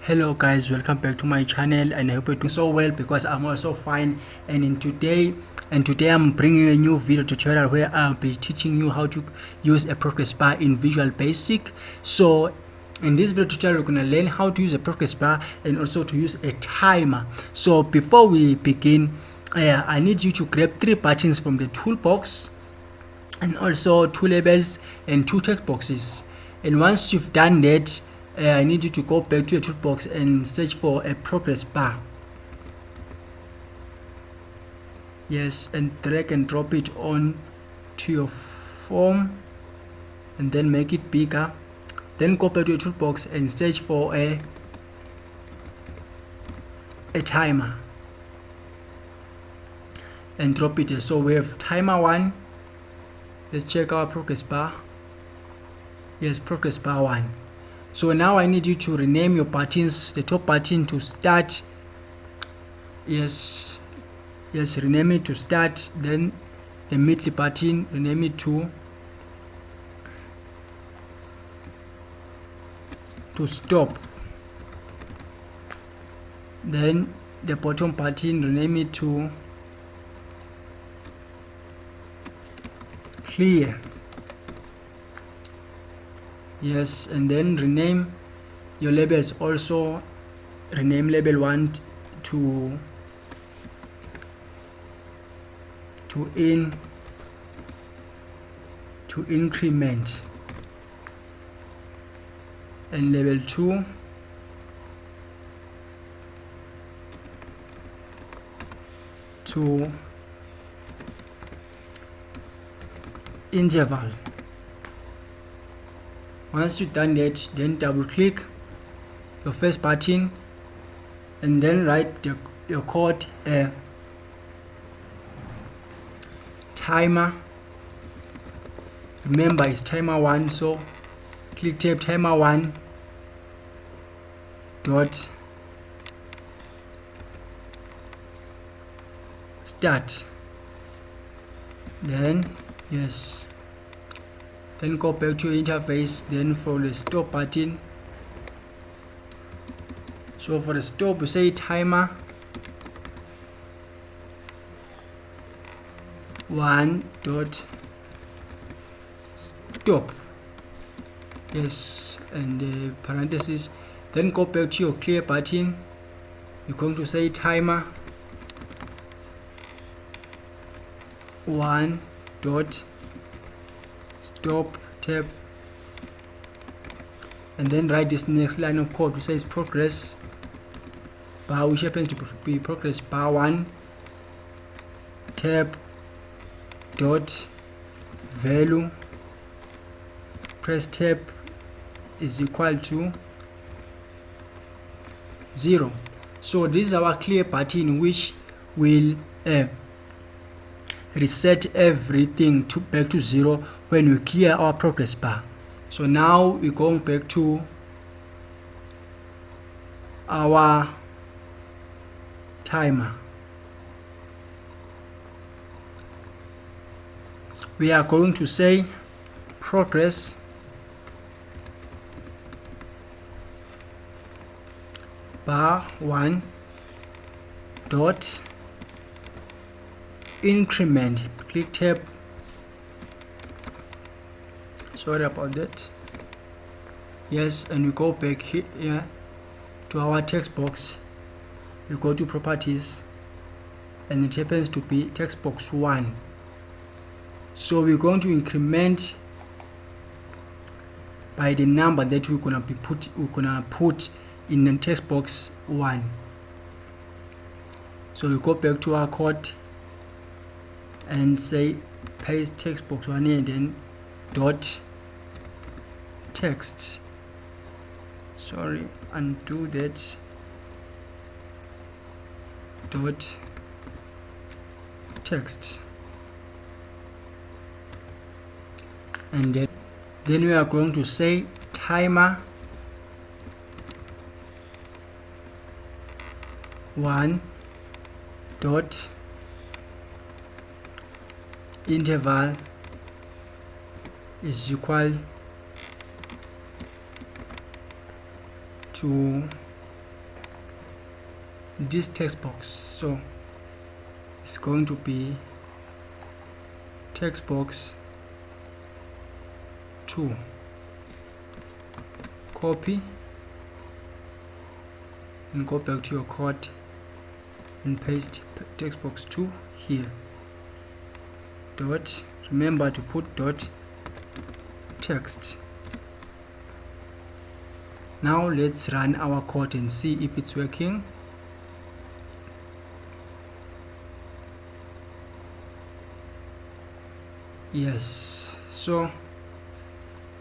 Hello guys, welcome back to my channel, and I hope you're doing so well because I'm also fine. And today I'm bringing a new video tutorial where I'll be teaching you how to use a progress bar in Visual Basic. So in this video tutorial, we're going to learn how to use a progress bar and also to use a timer. So before we begin, I need you to grab 3 buttons from the toolbox and also 2 labels and 2 text boxes. And once you've done that, I need you to go back to your toolbox and search for a progress bar. Yes, and drag and drop it on to your form and then make it bigger. Then go back to your toolbox and search for a timer and drop it here. So we have timer 1. Let's check our progress bar. Yes, progress bar 1. So now I need you to rename your buttons. The top button to start. Yes, rename it to start. Then the middle button, rename it to stop. Then the bottom button, rename it to clear. Yes, and then rename your labels also. Rename label 1 to increment, and label 2 to interval. Once you've done that, then double click your first button and then write your code timer. Remember, it's timer 1, so click tab timer 1 dot start. Then yes, then go back to your interface. Then for the stop button, so for the stop, we say timer 1 dot stop. Yes, and the parentheses. Then go back to your clear button. You're going to say timer 1 dot stop tab, and then write this next line of code which says progress bar, which happens to be progress bar 1 tab dot value press tab is equal to 0. So this is our clear button which will reset everything back to 0 when we clear our progress bar. So now we're going back to our timer. We are going to say progress bar 1 dot increment. Click tab. Sorry about that. Yes, and we go back here to our text box. We go to properties, and it happens to be text box 1. So we're going to increment by the number that we're gonna put in the text box 1. So we go back to our code and say paste text box 1 and then dot text. Sorry, undo that. Dot text, and then we are going to say timer 1 dot interval is equal to this text box. So it's going to be text box 2. Copy and go back to your code and paste text box 2 here. Dot, remember to put dot text. Now let's run our code and see if it's working. Yes, so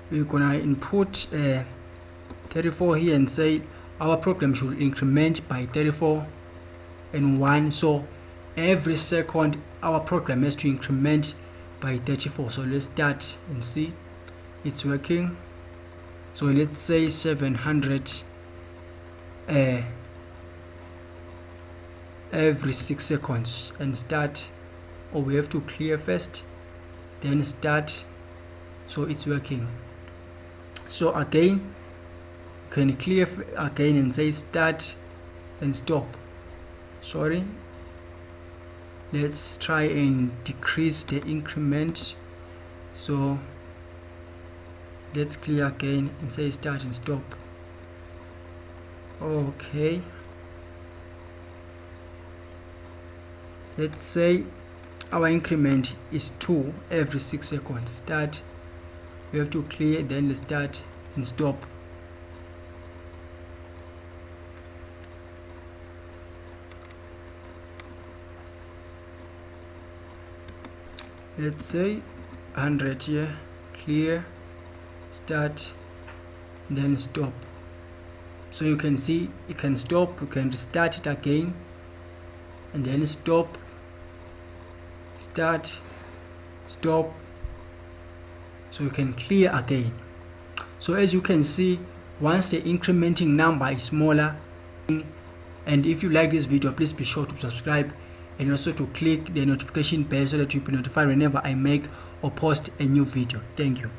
we're gonna input 34 here and say our program should increment by 34 and 1. So every second our program has to increment by 34. So let's start and see it's working. So let's say 700 every 6 seconds and start, or we have to clear first then start. So it's working. So again you can clear again and say start and stop. Sorry, let's try and decrease the increment. So let's clear again and say start and stop. Okay, let's say our increment is 2 every 6 seconds. Start, we have to clear, then start and stop. Let's say 100 here, clear, start, then stop. So you can see you can stop, you can restart it again and then stop, start, stop. So you can clear again. So as you can see, once the incrementing number is smaller, and if you like this video, please be sure to subscribe and also to click the notification bell so that you'll be notified whenever I make or post a new video. Thank you.